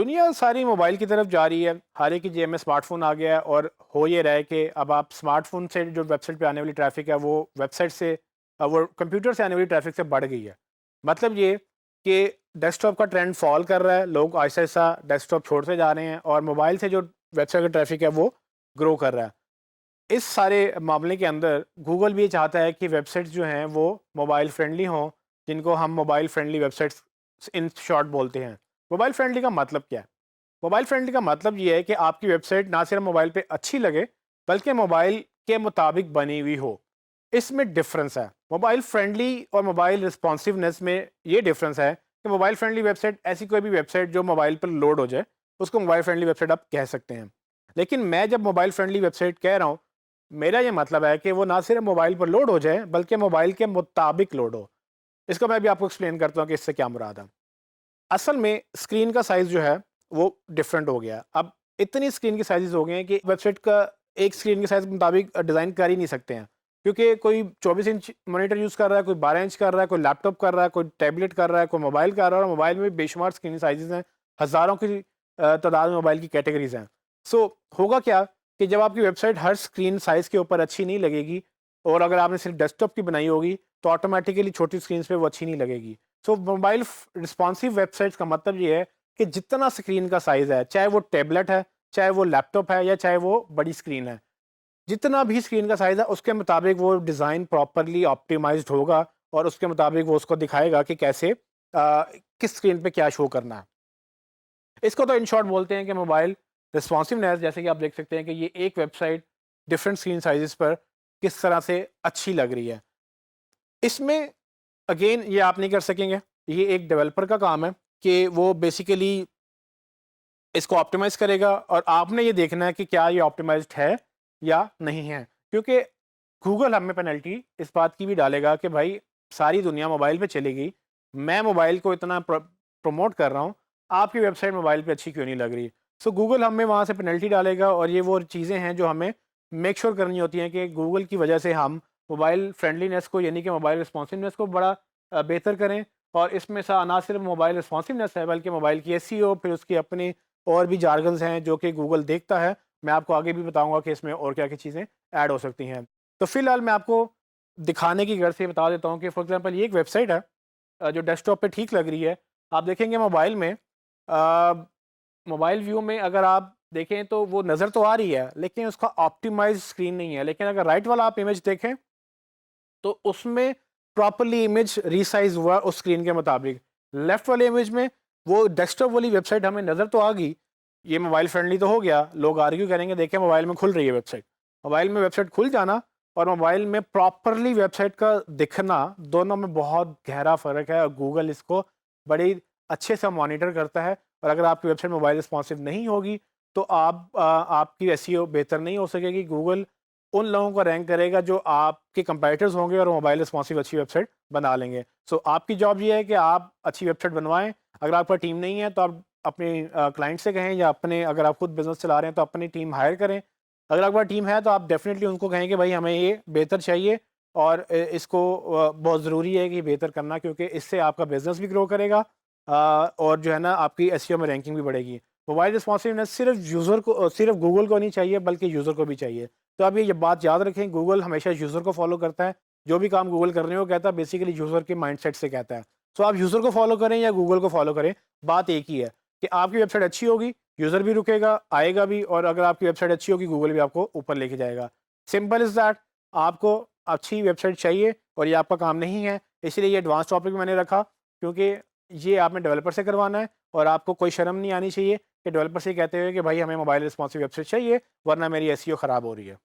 दुनिया सारी मोबाइल की तरफ जा रही है। हर एक की जेब में स्मार्टफ़ोन आ गया है और हो ये रहा है कि अब आप स्मार्टफ़ोन से जो वेबसाइट पे आने वाली ट्रैफ़िक है वो वेबसाइट से वो कंप्यूटर से आने वाली ट्रैफ़िक से बढ़ गई है। मतलब ये कि डेस्कटॉप का ट्रेंड फ़ॉल कर रहा है, लोग आहिस्ता-आहिस्ता डेस्कटॉप छोड़ते जा रहे हैं और मोबाइल से जो वेबसाइट का ट्रैफ़िक है वो ग्रो कर रहा है। इस सारे मामले के अंदर गूगल भी ये चाहता है कि वेबसाइट्स जो हैं वो मोबाइल फ्रेंडली हों, जिनको हम mobile friendly websites in short बोलते हैं। मोबाइल फ्रेंडली का मतलब क्या है? मोबाइल फ्रेंडली का मतलब ये है कि आपकी वेबसाइट ना सिर्फ मोबाइल पे अच्छी लगे, बल्कि मोबाइल के मुताबिक बनी हुई हो। इसमें डिफरेंस है। मोबाइल फ्रेंडली और मोबाइल रिस्पॉन्सिवनेस में ये डिफरेंस है कि मोबाइल फ्रेंडली वेबसाइट ऐसी कोई भी वेबसाइट जो मोबाइल पर लोड हो जाए, उसको मोबाइल फ्रेंडली वेबसाइट आप कह सकते हैं। लेकिन मैं जब मोबाइल फ्रेंडली वेबसाइट कह रहा हूँ, मेरा ये मतलब है कि वो ना सिर्फ मोबाइल पर लोड हो जाए, बल्कि मोबाइल के मुताबिक लोड हो। इसको मैं भी आपको एक्सप्लेन करता हूँ कि इससे क्या मुराद है। असल में स्क्रीन का साइज़ जो है वो डिफरेंट हो गया है। अब इतनी स्क्रीन के साइज़ेज़ हो गए हैं कि वेबसाइट का एक स्क्रीन के साइज़ के मुताबिक डिज़ाइन कर ही नहीं सकते हैं। क्योंकि कोई 24 इंच मॉनिटर यूज़ कर रहा है, कोई 12 इंच कर रहा है, कोई लैपटॉप कर रहा है, कोई टैबलेट कर रहा है, कोई मोबाइल कर रहा है और मोबाइल में भी बेशुमार स्क्रीन साइज़ेज़ हैं। हज़ारों की तादाद में मोबाइल की कैटेगरीज़ हैं। सो होगा क्या कि जब आपकी वेबसाइट हर स्क्रीन साइज़ के ऊपर अच्छी नहीं लगेगी और अगर आपने सिर्फ डेस्कटॉप की बनाई होगी, तो ऑटोमैटिकली छोटी स्क्रीन पे वो अच्छी नहीं लगेगी। सो मोबाइल रिस्पॉन्सिव वेबसाइट्स का मतलब ये है कि जितना स्क्रीन का साइज़ है, चाहे वो टैबलेट है, चाहे वो लैपटॉप है या चाहे वो बड़ी स्क्रीन है, जितना भी स्क्रीन का साइज़ है उसके मुताबिक वो डिज़ाइन प्रॉपरली ऑप्टिमाइज़्ड होगा और उसके मुताबिक वो उसको दिखाएगा कि कैसे किस स्क्रीन पे क्या शो करना है। इसको तो इन शॉर्ट बोलते हैं कि मोबाइल रिस्पॉन्सिवनेस। जैसे कि आप देख सकते हैं कि ये एक वेबसाइट डिफरेंट स्क्रीन साइज़ेज़ पर किस तरह से अच्छी लग रही है। इसमें अगेन ये आप नहीं कर सकेंगे। ये एक डेवलपर का काम है कि वो बेसिकली इसको ऑप्टिमाइज़ करेगा और आपने ये देखना है कि क्या ये ऑप्टिमाइज़्ड है या नहीं है। क्योंकि गूगल हमें पेनल्टी इस बात की भी डालेगा कि भाई सारी दुनिया मोबाइल पे चलेगी, मैं मोबाइल को इतना प्रमोट कर रहा हूँ, आपकी वेबसाइट मोबाइल पे अच्छी क्यों नहीं लग रही? सो गूगल हमें वहाँ से पेनल्टी डालेगा और ये वो चीज़ें हैं जो हमें मेक श्योर करनी होती हैं कि गूगल की वजह से हम मोबाइल फ्रेंडलीनेस को यानी कि मोबाइल रिस्पॉन्सिवनेस को बड़ा बेहतर करें। और इसमें ना सिर्फ मोबाइल रिस्पॉन्सिवनेस है बल्कि मोबाइल की एसईओ, फिर उसकी अपनी और भी जार्गन्स हैं जो कि गूगल देखता है। मैं आपको आगे भी बताऊँगा कि इसमें और क्या-क्या चीज़ें ऐड हो सकती हैं। तो फ़िलहाल मैं आपको दिखाने की गर्ज से बता देता हूँ कि फॉर एग्ज़ाम्पल ये एक वेबसाइट है जो डेस्कटॉप पे ठीक लग रही है। आप देखेंगे मोबाइल में मोबाइल व्यू में अगर आप देखें तो वो नज़र तो आ रही है, लेकिन उसका ऑप्टिमाइज़्ड स्क्रीन नहीं है। लेकिन अगर राइट वाला आप इमेज देखें तो उसमें प्रॉपर्ली इमेज रीसाइज़ हुआ उस स्क्रीन के मुताबिक। लेफ्ट वाले इमेज में वो डेस्कटॉप वाली वेबसाइट हमें नज़र तो आ गई, ये मोबाइल फ्रेंडली तो हो गया, लोग आर्ग्यू करेंगे देखें मोबाइल में खुल रही है वेबसाइट। मोबाइल में वेबसाइट खुल जाना और मोबाइल में प्रॉपर्ली वेबसाइट का दिखना, दोनों में बहुत गहरा फ़र्क है और गूगल इसको बड़ी अच्छे से मॉनिटर करता है। और अगर आपकी वेबसाइट मोबाइल रिस्पॉन्सिव नहीं होगी, तो आपकी एसईओ बेहतर नहीं हो सकेगी। गूगल उन लोगों को रैंक करेगा जो आपके कंपेटिटर्स होंगे और मोबाइल रिस्पॉन्सिव अच्छी वेबसाइट बना लेंगे। सो आपकी जॉब ये है कि आप अच्छी वेबसाइट बनवाएँ। अगर आपका टीम नहीं है तो आप अपने क्लाइंट से कहें या अपने अगर आप खुद बिज़नेस चला रहे हैं तो अपनी टीम हायर करें। अगर आपके पास टीम है तो आप डेफ़िनिटली उनको कहें कि भाई हमें ये बेहतर चाहिए और इसको बहुत ज़रूरी है कि बेहतर करना, क्योंकि इससे आपका बिज़नेस भी ग्रो करेगा और जो है ना आपकी एसईओ में रैंकिंग भी बढ़ेगी। मोबाइल रिस्पॉन्सिवनेस सिर्फ़ यूज़र को सिर्फ़ गूगल को नहीं चाहिए बल्कि यूज़र को भी चाहिए। तो आप ये बात याद रखें, गूगल हमेशा यूज़र को फ़ॉलो करता है। जो भी काम गूगल कर रहे हो कहता है बेसिकली यूज़र के माइंडसेट से कहता है। सो आप यूज़र को फ़ॉलो करें या गूगल को फ़ॉलो करें, बात एक ही है कि आपकी वेबसाइट अच्छी होगी, यूज़र भी रुकेगा, आएगा भी और अगर आपकी वेबसाइट अच्छी होगी, गूगल भी आपको ऊपर लेके जाएगा। Simple is that. आपको अच्छी वेबसाइट चाहिए और ये आपका काम नहीं है, इसीलिए ये एडवांस टॉपिक मैंने रखा, क्योंकि ये आपने डेवलपर से करवाना है और आपको कोई शर्म नहीं आनी चाहिए कि डेवलपर से कहते हुए कि भाई हमें मोबाइल रिस्पॉन्सिव वेबसाइट चाहिए वरना मेरी एसईओ ख़राब हो रही है।